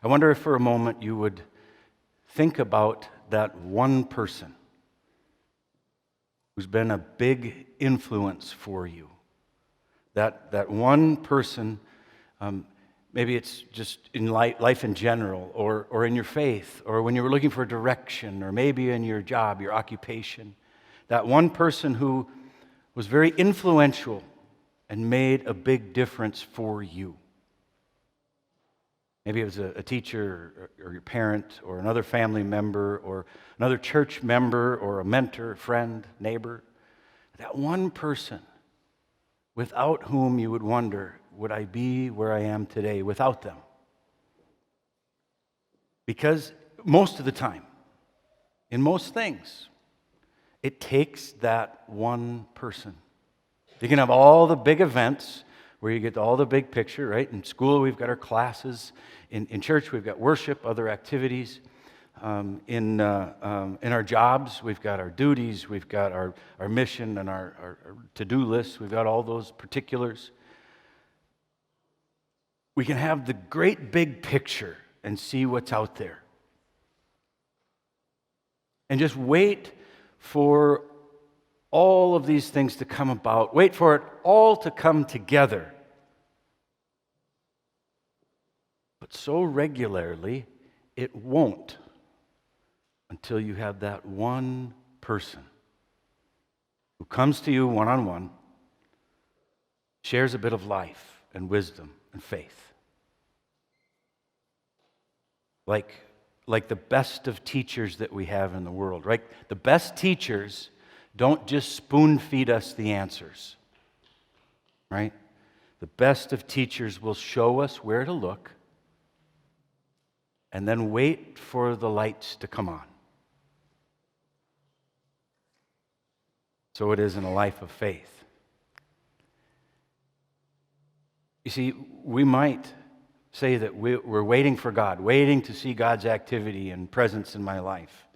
I wonder if for a moment you would think about that one person who's been a big influence for you. That one person, maybe it's just in life in general, or in your faith, or when you were looking for direction, or maybe in your job, your occupation. That one person who was very influential and made a big difference for you. Maybe it was a teacher or your parent or another family member or another church member or a mentor, friend, neighbor. That one person without whom you would wonder, would I be where I am today without them? Because most of the time, in most things, it takes that one person. You can have all the big events where you get all the big picture, right? In school, we've got our classes. In church, we've got worship, other activities. In our jobs, we've got our duties, we've got our mission and our to-do lists. We've got all those particulars. We can have the great big picture and see what's out there. And just wait for all of these things to come about. Wait for it all to come together. But so regularly, it won't until you have that one person who comes to you one-on-one, shares a bit of life and wisdom and faith. Like the best of teachers that we have in the world, right? The best teachers don't just spoon-feed us the answers, right? The best of teachers will show us where to look and then wait for the lights to come on. So it is in a life of faith. You see, we might say that we're waiting for God, waiting to see God's activity and presence in my life.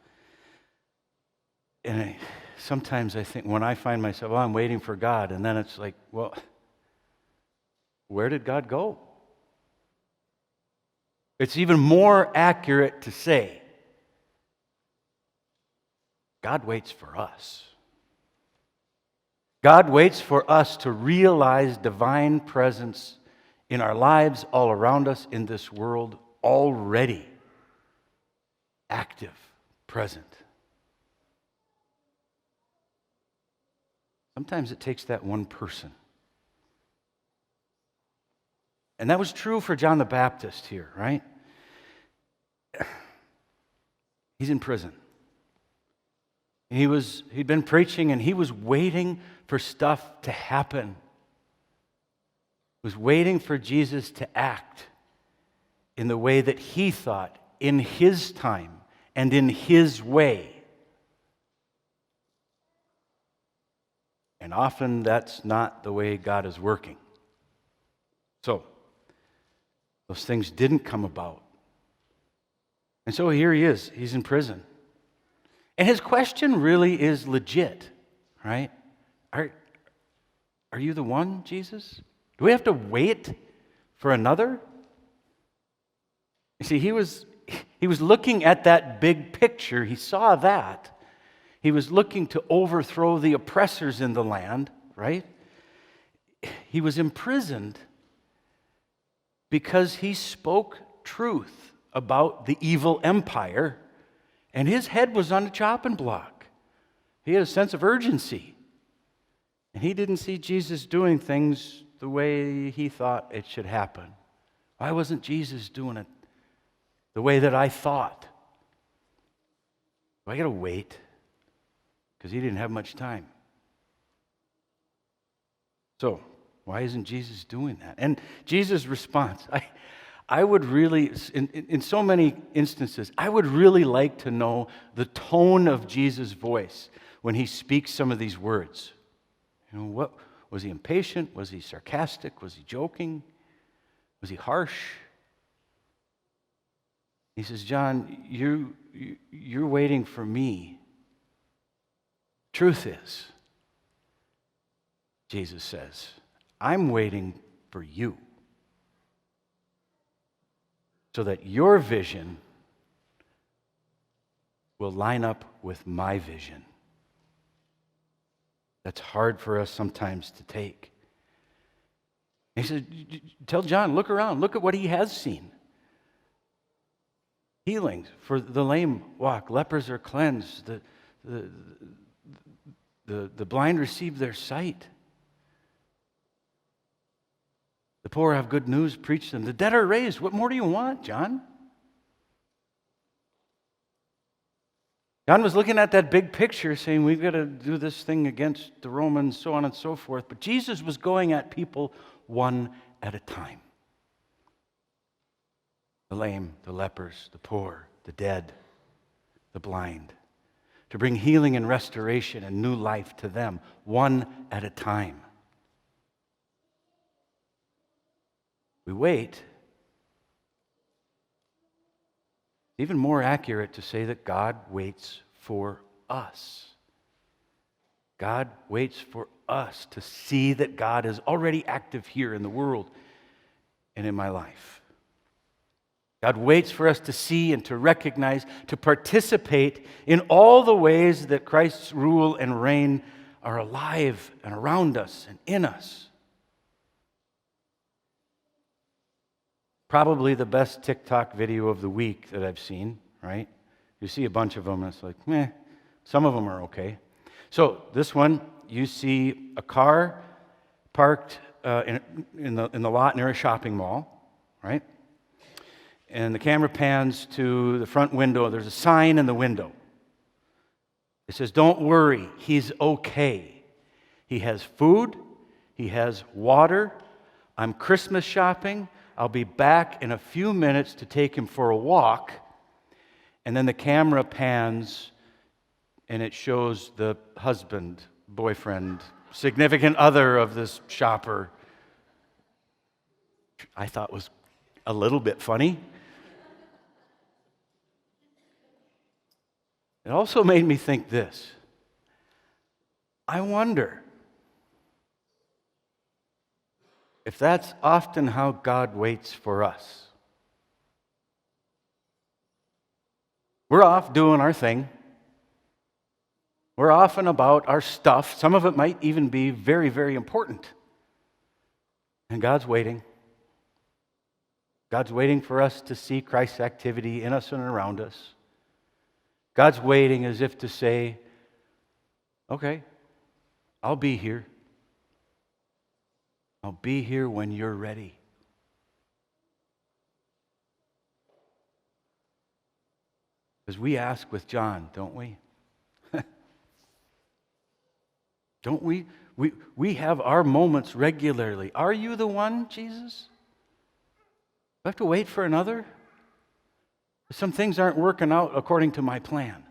And sometimes I think, when I find myself, I'm waiting for God, and then it's like, well, where did God go? It's even more accurate to say, God waits for us. God waits for us to realize divine presence in our lives, all around us, in this world, already active, present. Sometimes it takes that one person. And that was true for John the Baptist here, right? He's in prison. He'd been preaching, and he was waiting for stuff to happen. He was waiting for Jesus to act in the way that he thought, in his time and in his way. And often that's not the way God is working. So, those things didn't come about. And so here he is. He's in prison. And his question really is legit, right? Are you the one, Jesus? Do we have to wait for another? You see, he was looking at that big picture. He saw that. He was looking to overthrow the oppressors in the land, right? He was imprisoned because he spoke truth about the evil empire, and his head was on a chopping block. He had a sense of urgency. And he didn't see Jesus doing things the way he thought it should happen. Why wasn't Jesus doing it the way that I thought? I got to wait, because he didn't have much time. So, why isn't Jesus doing that? And Jesus' response, I would really, in so many instances, I would really like to know the tone of Jesus' voice when he speaks some of these words. You know, what was he impatient? Was he sarcastic? Was he joking? Was he harsh? He says, John, you're waiting for me. Truth is, Jesus says, I'm waiting for you. so that your vision will line up with my vision. That's hard for us sometimes to take. He said, tell John, look around, look at what he has seen. Healings for the lame walk, lepers are cleansed, the blind receive their sight. The poor have good news preached to them. The dead are raised. What more do you want, John? John was looking at that big picture saying, we've got to do this thing against the Romans, so on and so forth. But Jesus was going at people one at a time. The lame, the lepers, the poor, the dead, the blind. To bring healing and restoration and new life to them, one at a time. We wait. It's even more accurate to say that God waits for us. God waits for us to see that God is already active here in the world and in my life. God waits for us to see and to recognize, to participate in all the ways that Christ's rule and reign are alive and around us and in us. Probably the best TikTok video of the week that I've seen, right? You see a bunch of them and it's like, meh, some of them are okay. So this one, you see a car parked in the lot near a shopping mall, right? And the camera pans to the front window. There's a sign in the window. It says, don't worry, he's okay. He has food, he has water. I'm Christmas shopping. I'll be back in a few minutes to take him for a walk. And then the camera pans and it shows the husband, boyfriend, significant other of this shopper. I thought was a little bit funny. It also made me think this. I wonder if that's often how God waits for us. We're off doing our thing. We're often about our stuff. Some of it might even be very, very important. And God's waiting. God's waiting for us to see Christ's activity in us and around us. God's waiting as if to say, okay, I'll be here. I'll be here when you're ready. Because we ask with John, don't we? Don't we? We have our moments regularly. Are you the one, Jesus? Do I have to wait for another? Some things aren't working out according to my plan.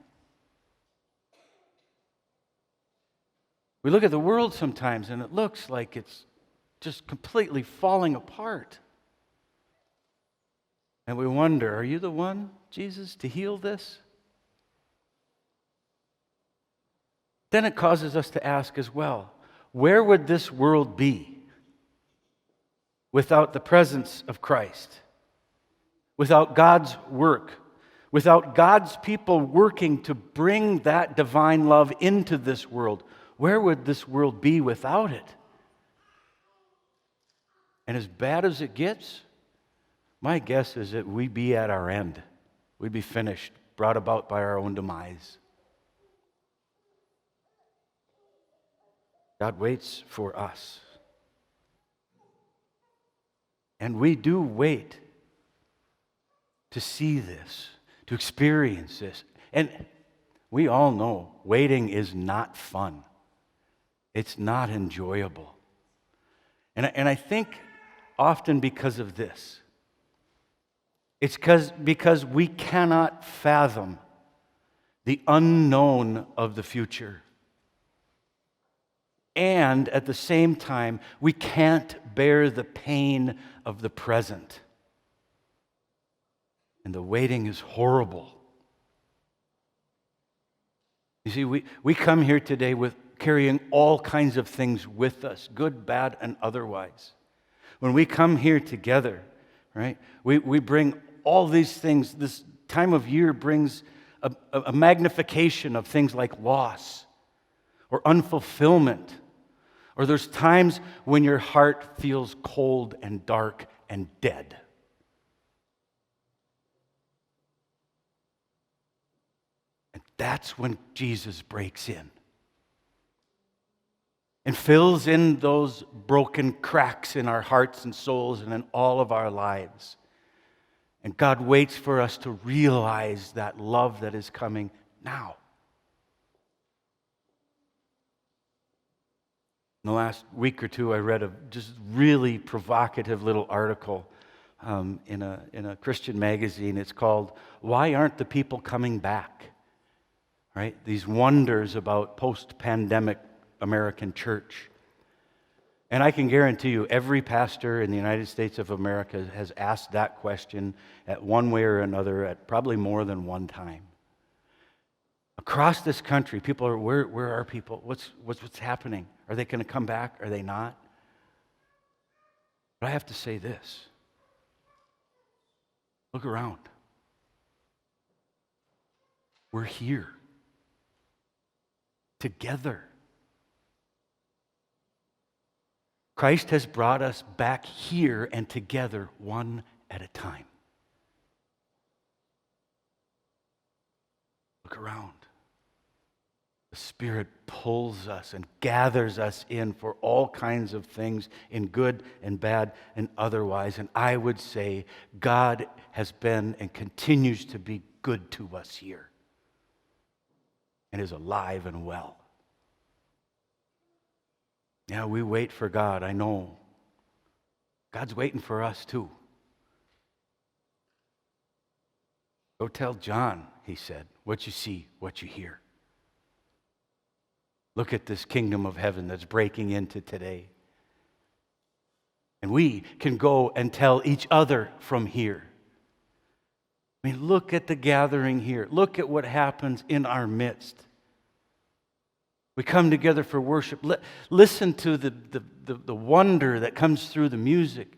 We look at the world sometimes and it looks like it's just completely falling apart. And we wonder, are you the one, Jesus, to heal this? Then it causes us to ask as well, where would this world be without the presence of Christ? Without God's work? Without God's people working to bring that divine love into this world? Where would this world be without it? And as bad as it gets, my guess is that we'd be at our end. We'd be finished, brought about by our own demise. God waits for us. And we do wait to see this, to experience this. And we all know waiting is not fun. It's not enjoyable. And I think often because of this. It's because we cannot fathom the unknown of the future. And at the same time, we can't bear the pain of the present. And the waiting is horrible. You see, we come here today with carrying all kinds of things with us, good, bad, and otherwise. When we come here together, right, we bring all these things. This time of year brings a magnification of things like loss or unfulfillment. Or there's times when your heart feels cold and dark and dead. And that's when Jesus breaks in and fills in those broken cracks in our hearts and souls and in all of our lives. And God waits for us to realize that love that is coming now. In the last week or two, I read a just really provocative little article in a Christian magazine. It's called, "Why Aren't the People Coming Back?" Right? These wonders about post-pandemic American church. And I can guarantee you, every pastor in the United States of America has asked that question at one way or another at probably more than one time. Across this country, people are, where are people? What's happening? Are they going to come back? Are they not? But I have to say this. Look around. We're here. Together. Christ has brought us back here and together one at a time. Look around. The Spirit pulls us and gathers us in for all kinds of things, in good and bad and otherwise. And I would say God has been and continues to be good to us here and is alive and well. Yeah, we wait for God, I know. God's waiting for us too. Go tell John, he said, what you see, what you hear. Look at this kingdom of heaven that's breaking into today. And we can go and tell each other from here. I mean, look at the gathering here. Look at what happens in our midst. We come together for worship. Listen to the wonder that comes through the music.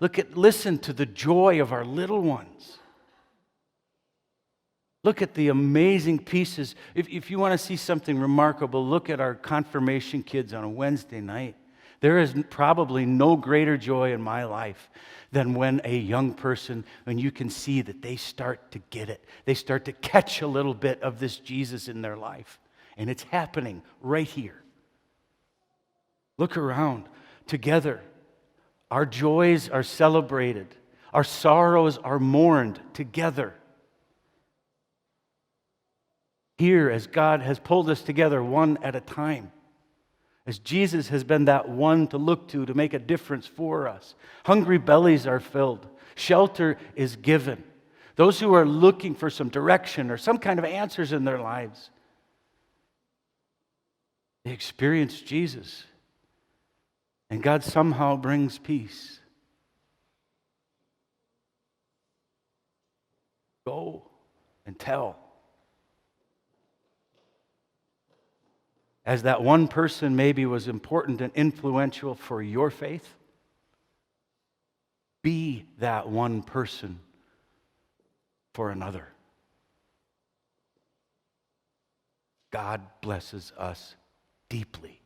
Listen to the joy of our little ones. Look at the amazing pieces. If you want to see something remarkable, look at our confirmation kids on a Wednesday night. There is probably no greater joy in my life than when a young person, when you can see that they start to get it. They start to catch a little bit of this Jesus in their life. And it's happening right here. Look around. Together, our joys are celebrated. Our sorrows are mourned together. Here, as God has pulled us together one at a time. As Jesus has been that one to look to make a difference for us. Hungry bellies are filled. Shelter is given. Those who are looking for some direction or some kind of answers in their lives, they experience Jesus. And God somehow brings peace. Go and tell. As that one person maybe was important and influential for your faith, be that one person for another. God blesses us deeply.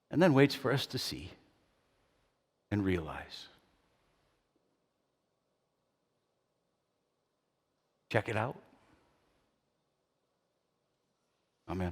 And then waits for us to see and realize. Check it out. Amen.